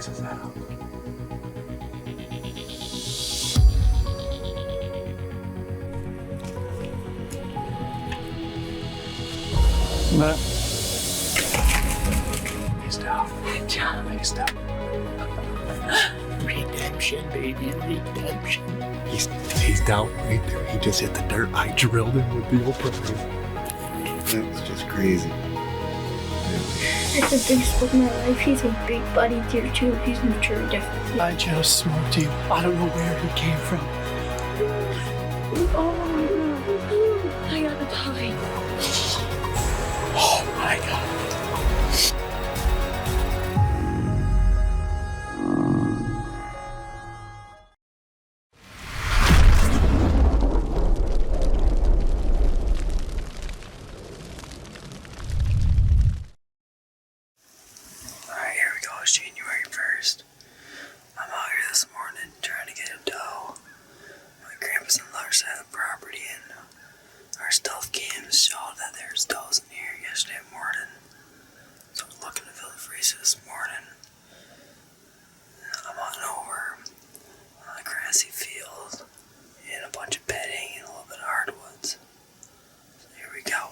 house is out. But he's down. He's down. Redemption, baby, redemption. He's down right there. He just hit the dirt. I drilled him with the old prize. That's just crazy. It's the biggest book of my life. He's a big buddy deer too. He's mature differently. I just smoked him. I don't know where he came from. Oh my god. I gotta die. Oh my god. January 1st. I'm out here this morning trying to get a doe. My grandpa's on the other side of the property and our stealth cams showed that there's does in here yesterday morning. So I'm looking to fill the freezer this morning. I'm on over on a grassy field and a bunch of bedding and a little bit of hardwoods. So here we go.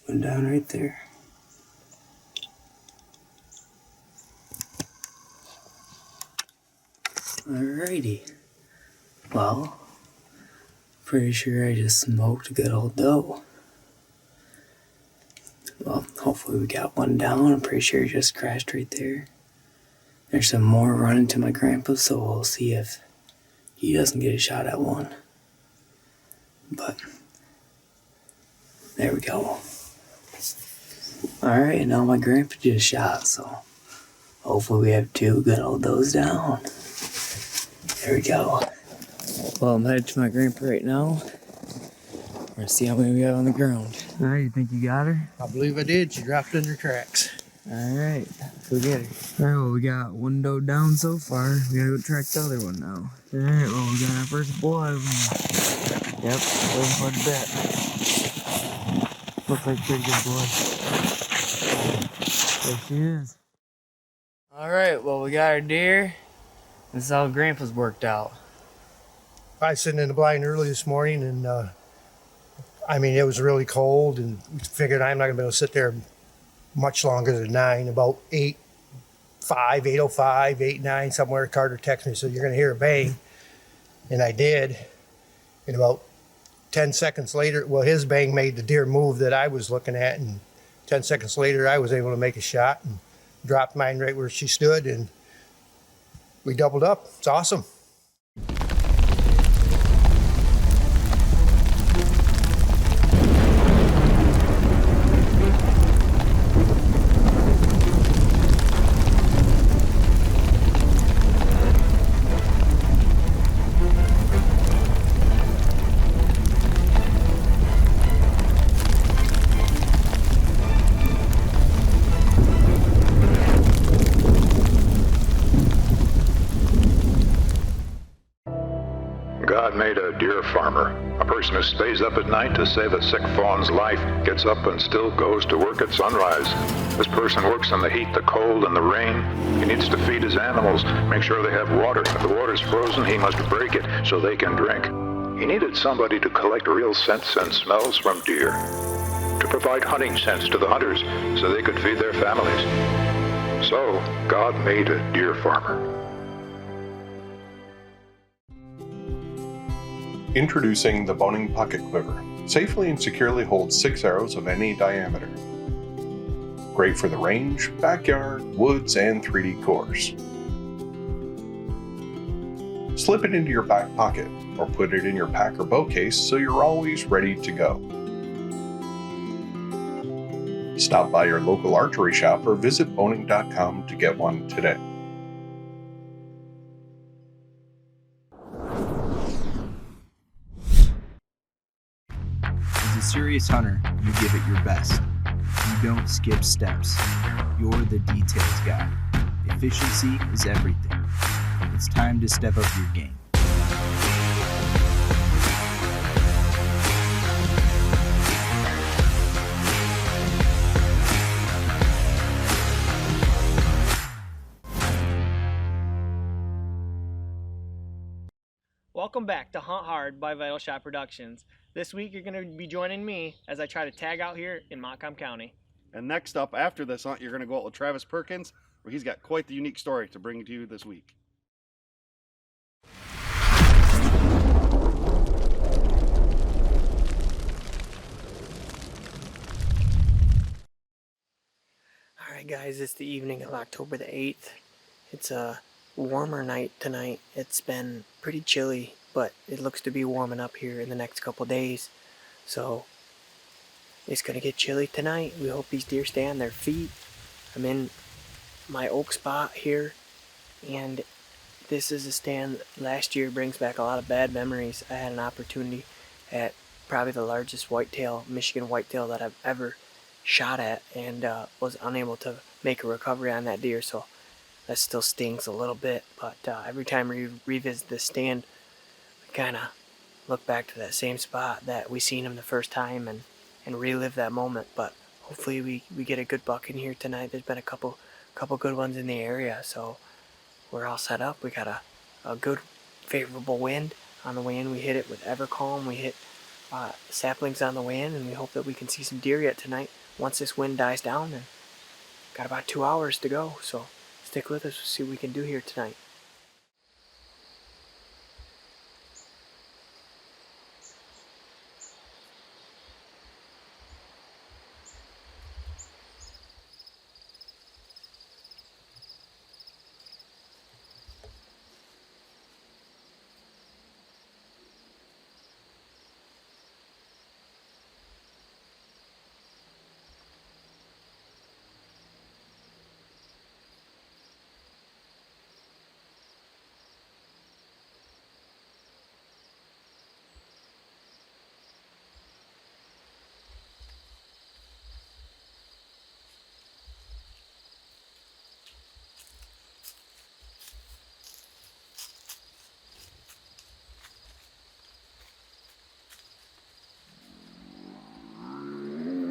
Went down right there. Alrighty. Well, pretty sure I just smoked a good old doe. Well, hopefully we got one down. I'm pretty sure he just crashed right there. There's some more running to my grandpa, so we'll see if he doesn't get a shot at one. But there we go. Alright, now my grandpa just shot, so hopefully we have two good old does down. There we go. Well, I'm headed to my grandpa right now. We're gonna see how many we have on the ground. Alright, you think you got her? I believe I did. She dropped in her tracks. Alright, let's go get her. Alright, well, we got one doe down so far. We gotta go track the other one now. Alright, well, we got our first blood. Yep, waiting for the bet. Looks like pretty good blood. There she is. Alright, well, we got our deer. This is how Grandpa's worked out. I was sitting in the blind early this morning, and I mean, it was really cold, and figured I'm not gonna be able to sit there much longer than 9. About 8:05, 8:09, somewhere. Carter texted me, so you're gonna hear a bang, and I did. And about 10 seconds later, well, his bang made the deer move that I was looking at, and 10 seconds later, I was able to make a shot and dropped mine right where she stood, and we doubled up. It's awesome. God made a deer farmer, a person who stays up at night to save a sick fawn's life, gets up and still goes to work at sunrise. This person works in the heat, the cold, and the rain. He needs to feed his animals, make sure they have water. If the water's frozen, he must break it so they can drink. He needed somebody to collect real scents and smells from deer, to provide hunting scents to the hunters so they could feed their families. So, God made a deer farmer. Introducing the Boning Pocket Quiver. Safely and securely holds 6 arrows of any diameter. Great for the range, backyard, woods, and 3D course. Slip it into your back pocket or put it in your pack or bow case so you're always ready to go. Stop by your local archery shop or visit boning.com to get one today. As a serious hunter, you give it your best. You don't skip steps. You're the details guy. Efficiency is everything. It's time to step up your game. Welcome back to Hunt Hard by Vital Shot Productions. This week you're going to be joining me as I try to tag out here in Montcalm County. And next up after this hunt, you're going to go out with Travis Perkins, where he's got quite the unique story to bring to you this week. Alright guys, it's the evening of October the 8th. It's a warmer night tonight. It's been pretty chilly, but it looks to be warming up here in the next couple days. So it's going to get chilly tonight. We hope these deer stay on their feet. I'm in my oak spot here, and this is a stand last year. Brings back a lot of bad memories. I had an opportunity at probably the largest whitetail, Michigan whitetail that I've ever shot at, and was unable to make a recovery on that deer, so that still stings a little bit. But every time we revisit this stand, we kind of look back to that same spot that we seen him the first time and relive that moment. But hopefully we get a good buck in here tonight. There's been a couple good ones in the area, so we're all set up. We got a good favorable wind on the way in. We hit it with Evercalm. We hit saplings on the way in, and we hope that we can see some deer yet tonight once this wind dies down. And got about 2 hours to go, so stick with us. We'll see what we can do here tonight.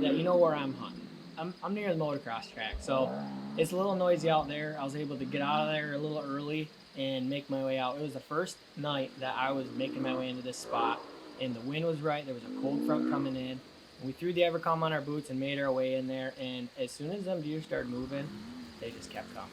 Yeah, you know where I'm hunting. I'm near the motocross track, so it's a little noisy out there. I was able to get out of there a little early and make my way out. It was the first night that I was making my way into this spot, and the wind was right. There was a cold front coming in. And we threw the Evercalm on our boots and made our way in there, and as soon as them deer started moving, they just kept coming.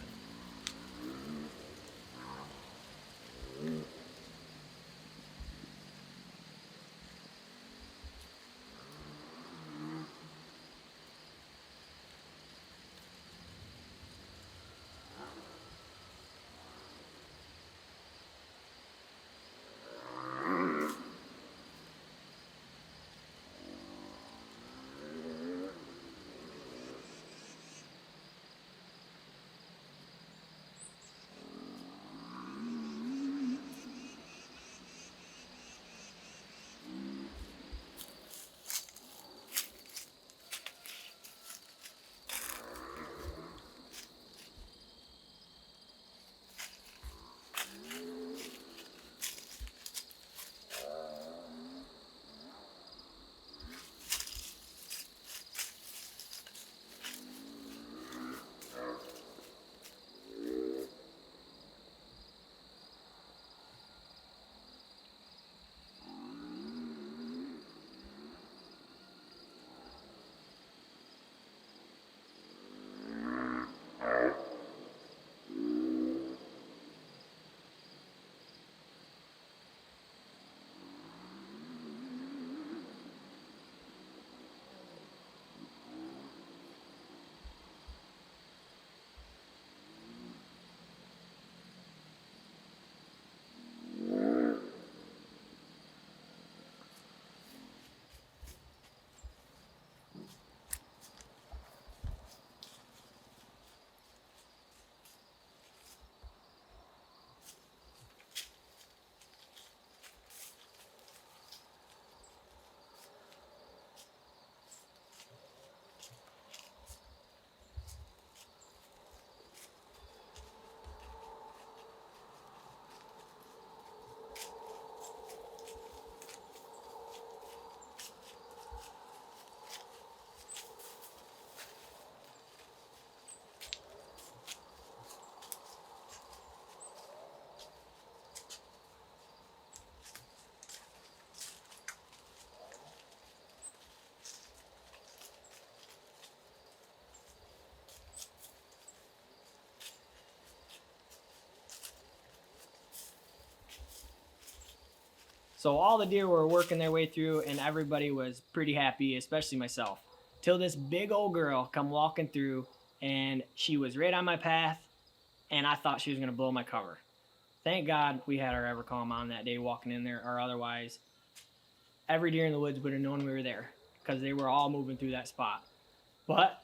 So all the deer were working their way through and everybody was pretty happy, especially myself. Till this big old girl come walking through and she was right on my path and I thought she was gonna blow my cover. Thank God we had our Evercalm on that day walking in there, or otherwise every deer in the woods would have known we were there because they were all moving through that spot. But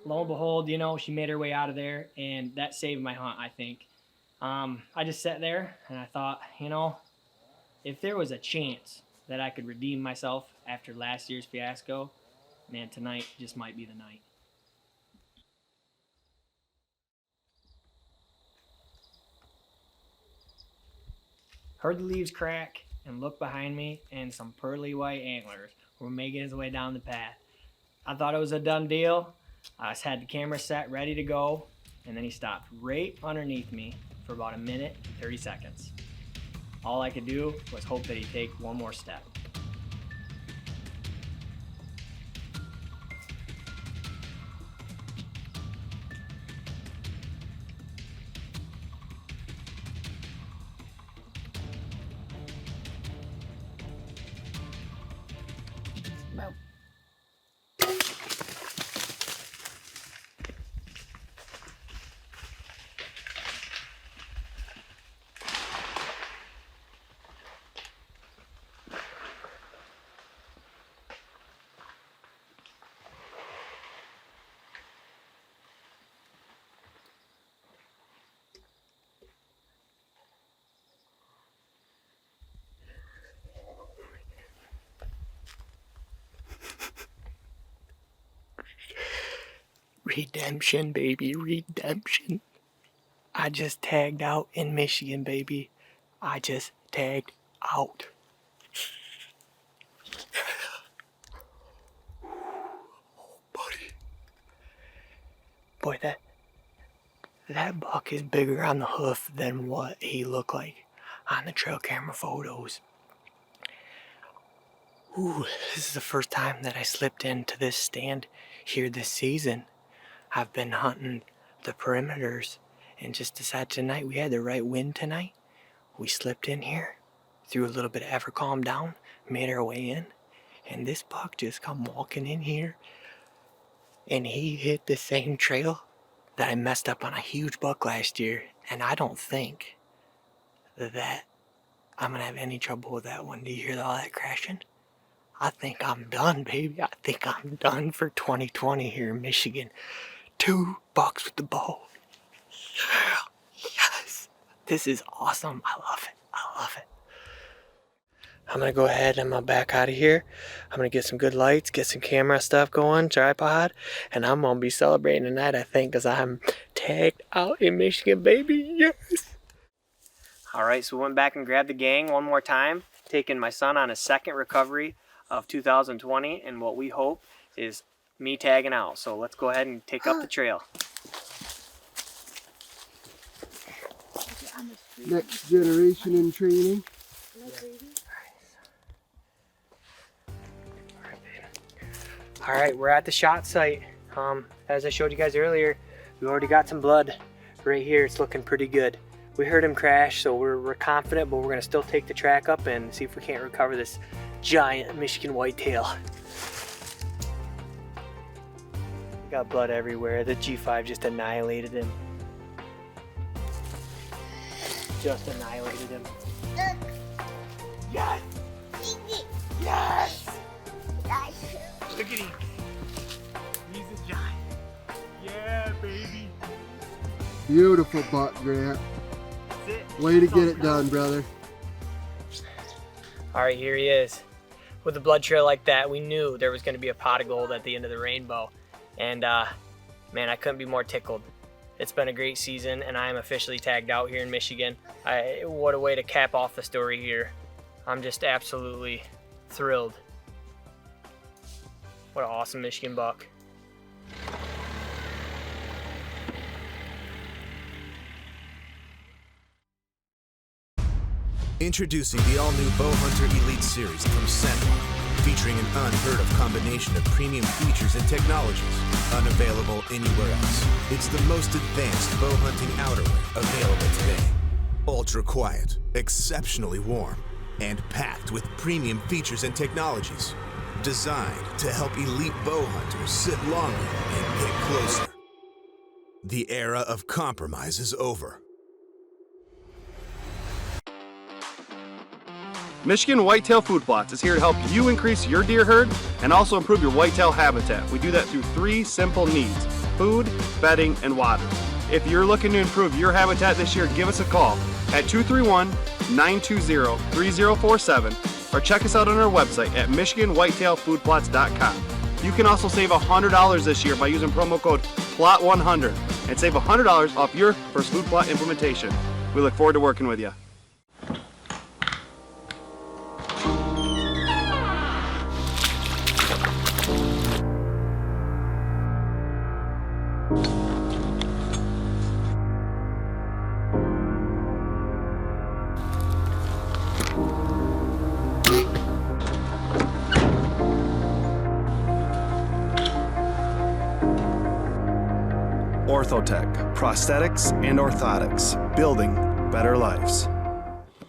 lo and behold, you know, she made her way out of there and that saved my hunt, I think. I just sat there and I thought, you know, if there was a chance that I could redeem myself after last year's fiasco, man, tonight just might be the night. Heard the leaves crack and looked behind me and some pearly white antlers were making his way down the path. I thought it was a done deal. I just had the camera set ready to go, and then he stopped right underneath me for about a minute and 30 seconds. All I could do was hope that he'd take one more step. Redemption, baby, redemption. I just tagged out in Michigan, baby. I just tagged out. Oh, buddy. Boy, that buck is bigger on the hoof than what he looked like on the trail camera photos. Ooh, this is the first time that I slipped into this stand here this season. I've been hunting the perimeters and just decided tonight we had the right wind tonight. We slipped in here, threw a little bit of Evercalm down, made our way in, and this buck just come walking in here and he hit the same trail that I messed up on a huge buck last year, and I don't think that I'm gonna have any trouble with that one. Do you hear all that crashing? I think I'm done, baby. I think I'm done for 2020 here in Michigan. 2 bucks with the bow. Yes. This is awesome. I love it. I love it. I'm going to go ahead and I'm going to back out of here. I'm going to get some good lights, get some camera stuff going, tripod, and I'm going to be celebrating tonight, I think, because I'm tagged out in Michigan, baby. Yes. All right, so we went back and grabbed the gang one more time, taking my son on his second recovery of 2020, and what we hope is me tagging out. So let's go ahead and take up the trail. Next generation in training. All right, we're at the shot site. As I showed you guys earlier, we already got some blood right here. It's looking pretty good. We heard him crash, so we're confident, but we're gonna still take the track up and see if we can't recover this giant Michigan whitetail. Got blood everywhere. The G5 just annihilated him. Just annihilated him. Yes! Yes! Look at him. He's a giant. Yeah, baby. Beautiful buck, Grant. Way to get it done, brother. All right, here he is. With a blood trail like that, we knew there was going to be a pot of gold at the end of the rainbow. And man, I couldn't be more tickled. It's been a great season, and I am officially tagged out here in Michigan. What a way to cap off the story here. I'm just absolutely thrilled. What an awesome Michigan buck. Introducing the all-new Bow Hunter Elite Series from Scentmark, featuring an unheard-of combination of premium features and technologies, unavailable anywhere else. It's the most advanced bow hunting outerwear available today. Ultra quiet, exceptionally warm, and packed with premium features and technologies. Designed to help elite bow hunters sit longer and get closer. The era of compromise is over. Michigan Whitetail Food Plots is here to help you increase your deer herd and also improve your whitetail habitat. We do that through 3 simple needs: food, bedding, and water. If you're looking to improve your habitat this year, give us a call at 231-920-3047 or check us out on our website at MichiganWhitetailFoodPlots.com. You can also save $100 this year by using promo code PLOT100 and save $100 off your first food plot implementation. We look forward to working with you. Orthotech, prosthetics and orthotics, building better lives.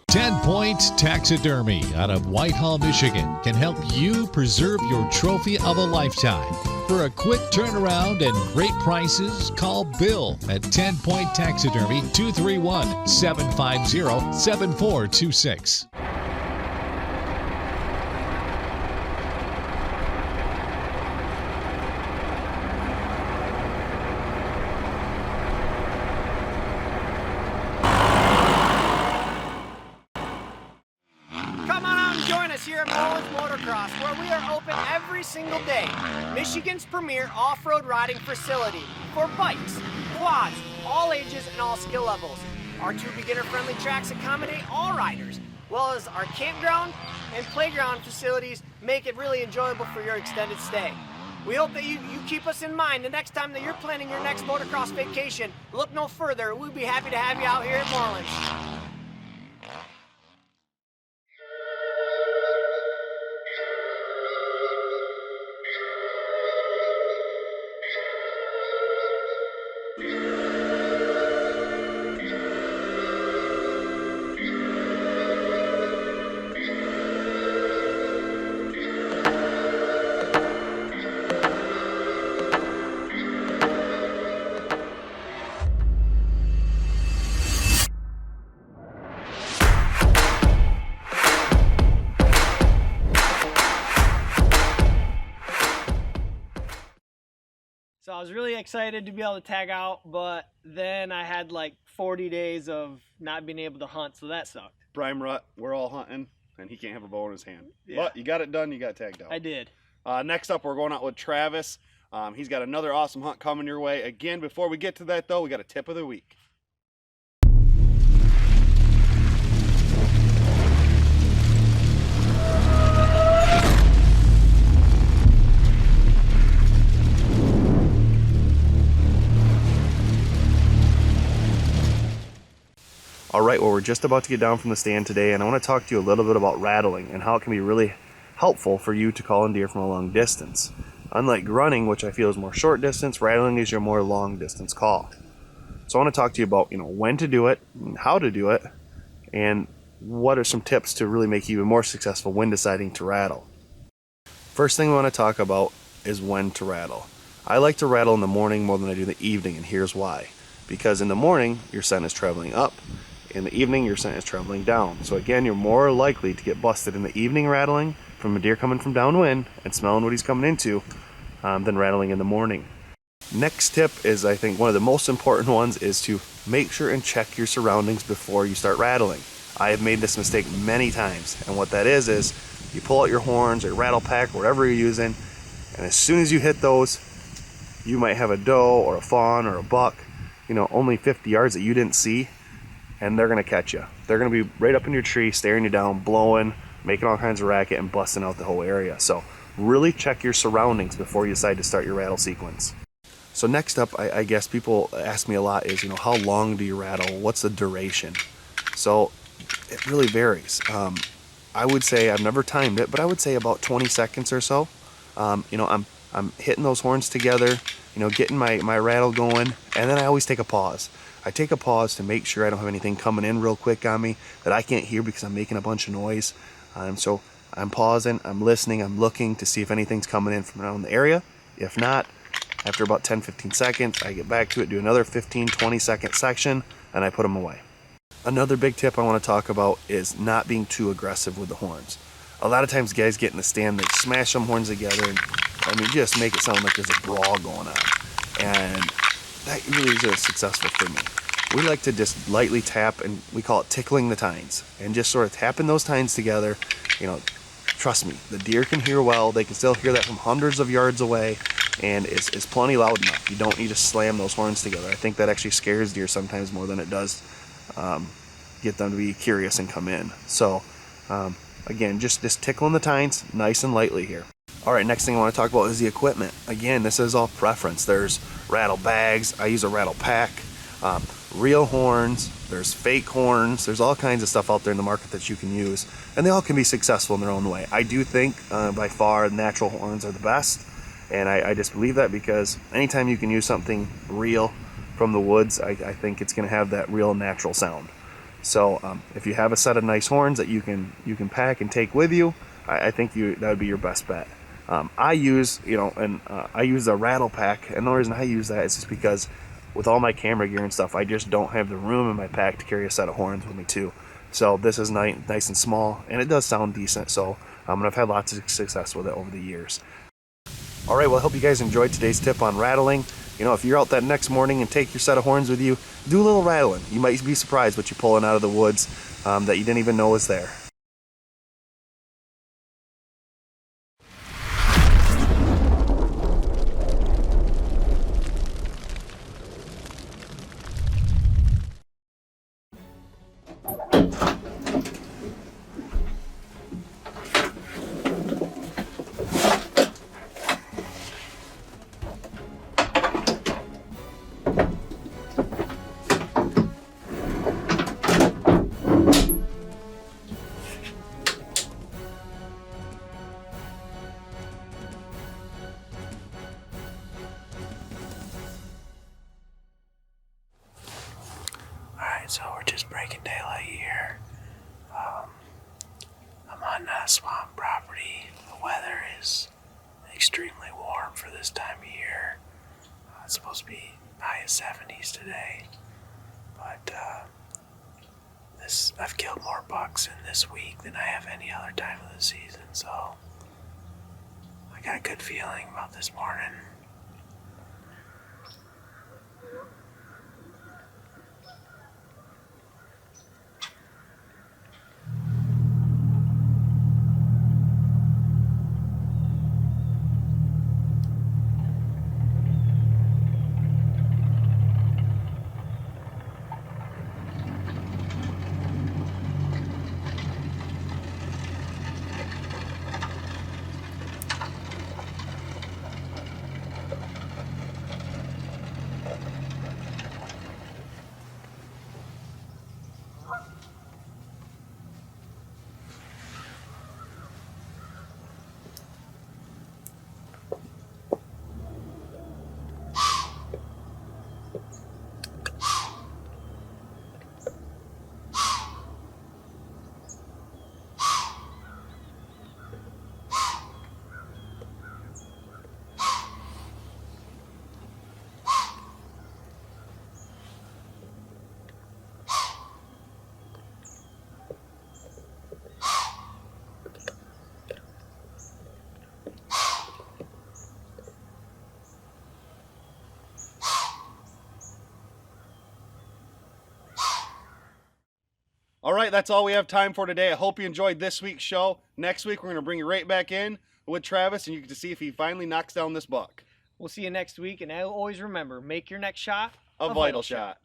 10 Point Taxidermy out of Whitehall, Michigan can help you preserve your trophy of a lifetime. For a quick turnaround and great prices, call Bill at 10 Point Taxidermy, 231-750-7426. Here at Mullins Motocross, where we are open every single day. Michigan's premier off-road riding facility for bikes, quads, all ages and all skill levels. Our 2 beginner-friendly tracks accommodate all riders, well as our campground and playground facilities make it really enjoyable for your extended stay. We hope that you keep us in mind the next time that you're planning your next motocross vacation. Look no further. We'd be happy to have you out here at Mullins. So I was really excited to be able to tag out, but then I had like 40 days of not being able to hunt, so that sucked. Brian Rutt, we're all hunting, and he can't have a bow in his hand. Yeah. But you got it done, you got tagged out. I did. Next up, we're going out with Travis. He's got another awesome hunt coming your way. Again, before we get to that though, we got a tip of the week. All right, well, we're just about to get down from the stand today, and I want to talk to you a little bit about rattling and how it can be really helpful for you to call in deer from a long distance. Unlike running, which I feel is more short distance, rattling is your more long distance call. So I want to talk to you about, when to do it, and how to do it, and what are some tips to really make you even more successful when deciding to rattle. First thing we want to talk about is when to rattle. I like to rattle in the morning more than I do in the evening, and here's why. Because in the morning, your scent is traveling up. In the evening, your scent is traveling down. So again, you're more likely to get busted in the evening rattling from a deer coming from downwind and smelling what he's coming into than rattling in the morning. Next tip is, I think, one of the most important ones is to make sure and check your surroundings before you start rattling. I have made this mistake many times, and what that is you pull out your horns or rattle pack, whatever you're using, and as soon as you hit those, you might have a doe or a fawn or a buck, only 50 yards that you didn't see, and they're going to catch you. They're going to be right up in your tree, staring you down, blowing, making all kinds of racket, and busting out the whole area. So really check your surroundings before you decide to start your rattle sequence. So next up, I guess people ask me a lot is, how long do you rattle? What's the duration? So it really varies. I would say, I've never timed it, but I would say about 20 seconds or so. I'm hitting those horns together, getting my rattle going, and then I always take a pause. I take a pause to make sure I don't have anything coming in real quick on me that I can't hear because I'm making a bunch of noise. So I'm pausing, I'm listening, I'm looking to see if anything's coming in from around the area. If not, after about 10-15 seconds, I get back to it, do another 15-20 second section, and I put them away. Another big tip I want to talk about is not being too aggressive with the horns. A lot of times guys get in the stand, they smash some horns together and just make it sound like there's a brawl going on. And that really isn't successful for me. We like to just lightly tap, and we call it tickling the tines, and just sort of tapping those tines together. Trust me, the deer can hear well. They can still hear that from hundreds of yards away, and it's plenty loud enough. You don't need to slam those horns together. I think that actually scares deer sometimes more than it does get them to be curious and come in. So again, just tickling the tines nice and lightly here. All right, next thing I want to talk about is the equipment. Again, this is all preference. There's rattle bags. I use a rattle pack. Real horns. There's fake horns. There's all kinds of stuff out there in the market that you can use, and they all can be successful in their own way. I do think by far natural horns are the best, and I just believe that because anytime you can use something real from the woods, I think it's going to have that real natural sound. So if you have a set of nice horns that you can pack and take with you, I think that would be your best bet. I use I use a rattle pack, and the reason I use that is just because with all my camera gear and stuff, I just don't have the room in my pack to carry a set of horns with me too. So this is nice and small, and it does sound decent. So and I've had lots of success with it over the years. All right, well, I hope you guys enjoyed today's tip on rattling. If you're out that next morning and take your set of horns with you, do a little rattling. You might be surprised what you're pulling out of the woods that you didn't even know was there. So we're just breaking daylight here. I'm on a swamp property. The weather is extremely warm for this time of year. It's supposed to be high 70s today. But I've killed more bucks in this week than I have any other time of the season. So I got a good feeling about this morning. All right, that's all we have time for today. I hope you enjoyed this week's show. Next week, we're going to bring you right back in with Travis, and you get to see if he finally knocks down this buck. We'll see you next week, and always remember, make your next shot A vital shot.